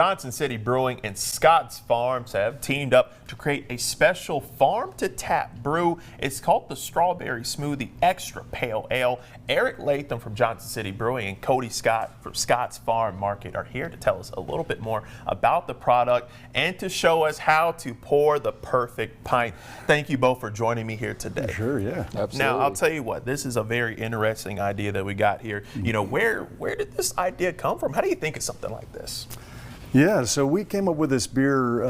Johnson City Brewing and Scott's Farms have teamed up to create a special farm-to-tap brew. It's called the Strawberry Smoothie Extra Pale Ale. Eric Latham from Johnson City Brewing and Cody Scott from Scott's Farm Market are here to tell us a little bit more about the product and to show us how to pour the perfect pint. Thank you both for joining me here today. Sure, yeah. Absolutely. Now, I'll tell you what, this is a very interesting idea that we got here. You know, where did this idea come from? How do you think of something like this? Yeah, so we came up with this beer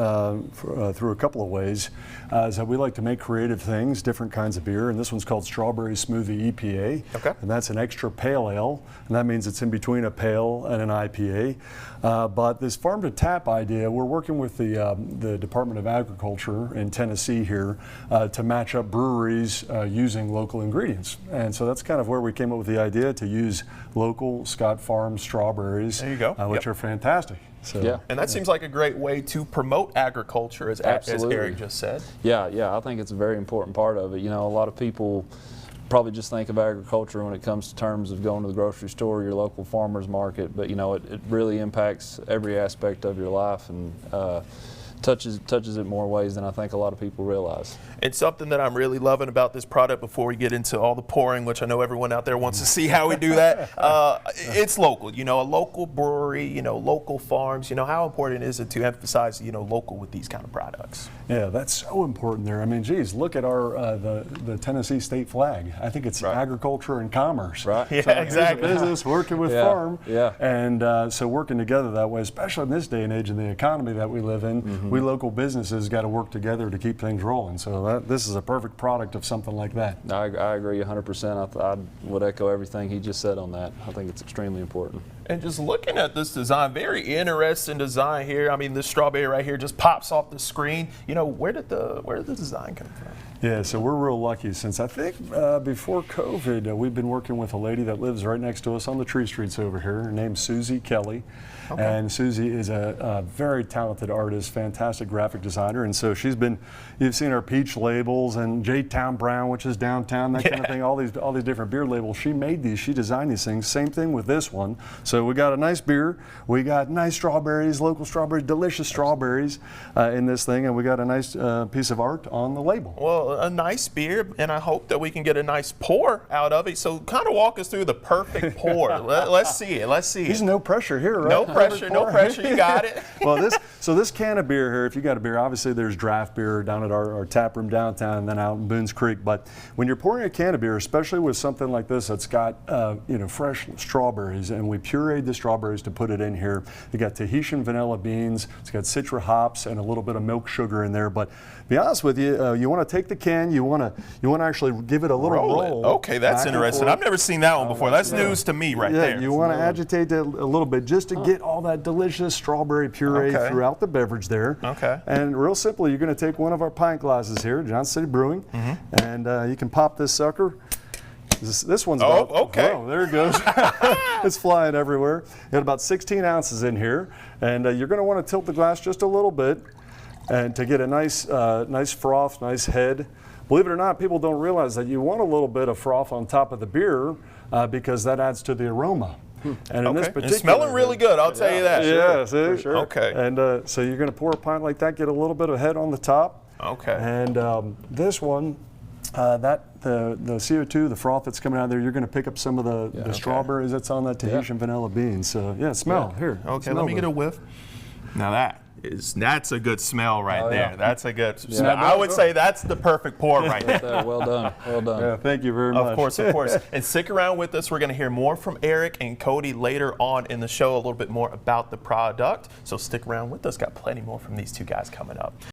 through a couple of ways. So we like to make creative things, different kinds of beer, and this one's called Strawberry Smoothie EPA. Okay. And that's an extra pale ale, and that means it's in between a pale and an IPA. But this farm to tap idea, we're working with the Department of Agriculture in Tennessee here to match up breweries using local ingredients. And so that's kind of where we came up with the idea to use local Scott Farm strawberries, there you go. Which are fantastic. So, yeah, and that seems like a great way to promote agriculture, as Eric just said. Yeah, I think it's a very important part of it. You know, a lot of people probably just think of agriculture when it comes to terms of going to the grocery store, your local farmer's market, but you know, it really impacts every aspect of your life and touches it more ways than I think a lot of people realize. It's something that I'm really loving about this product before we get into all the pouring, which I know everyone out there wants to see how we do that. It's local, you know, a local brewery, you know, local farms. You know, how important is it to emphasize, you know, local with these kind of products? Yeah, that's so important there. I mean, geez, look at our the Tennessee state flag. I think it's agriculture and commerce. Right. Yeah, so exactly. Business working with farm. Yeah. And so working together that way, especially in this day and age in the economy that we live in, we local businesses got to work together to keep things rolling. So this is a perfect product of something like that. I agree 100%. I would echo everything he just said on that. I think it's extremely important. And just looking at this design, very interesting design here. I mean, this strawberry right here just pops off the screen. You know, where did the design come from? Yeah, so we're real lucky since I think before COVID, we've been working with a lady that lives right next to us on the tree streets over here. Her name's Susie Kelly. Okay. And Susie is a very talented artist, fantastic graphic designer. And so you've seen our peach labels and J-Town Brown, which is downtown, that kind of thing, all these different beer labels. She made these, she designed these things. Same thing with this one. So we got a nice beer, we got nice strawberries, local strawberries, delicious strawberries in this thing, and we got a nice piece of art on the label. Well, a nice beer, and I hope that we can get a nice pour out of it. So kind of walk us through the perfect pour. Let's see it. Let's see it. There's no pressure here, right? No pressure, no pressure. You got it. Well, this can of beer here, if you got a beer, obviously there's draft beer down at our tap room downtown and then out in Boones Creek. But when you're pouring a can of beer, especially with something like this that's got you know, fresh strawberries, and we pureed the strawberries to put it in here. You got Tahitian vanilla beans, it's got citra hops and a little bit of milk sugar in there. But to be honest with you, you want to take the can, you want to actually give it a little roll. Okay, that's interesting. I've never seen that one before. That's news to me right there. You want to agitate it a little bit just to get all that delicious strawberry puree throughout the beverage there. Okay. And real simple, you're going to take one of our pint glasses here, Johnson City Brewing, and you can pop this sucker. This one's about, oh, there it goes. It's flying everywhere. You got about 16 ounces in here, and you're going to want to tilt the glass just a little bit and to get a nice, nice froth, nice head. Believe it or not, people don't realize that you want a little bit of froth on top of the beer because that adds to the aroma. And in this particular, it's smelling really good, I'll tell you that. Yeah, see? For sure. Okay. And so you're going to pour a pint like that, get a little bit of head on the top. Okay. And this one, the CO2, the froth that's coming out of there, you're going to pick up some of the strawberries that's on that Tahitian vanilla beans. So yeah, smell here. Okay, let me get a whiff. Now that's a good smell right there. That's a good smell. I would say that's the perfect pour right there. Well done, well done. Yeah, thank you very much. Of course, of course. And stick around with us. We're going to hear more from Eric and Cody later on in the show, a little bit more about the product. So stick around with us. Got plenty more from these two guys coming up.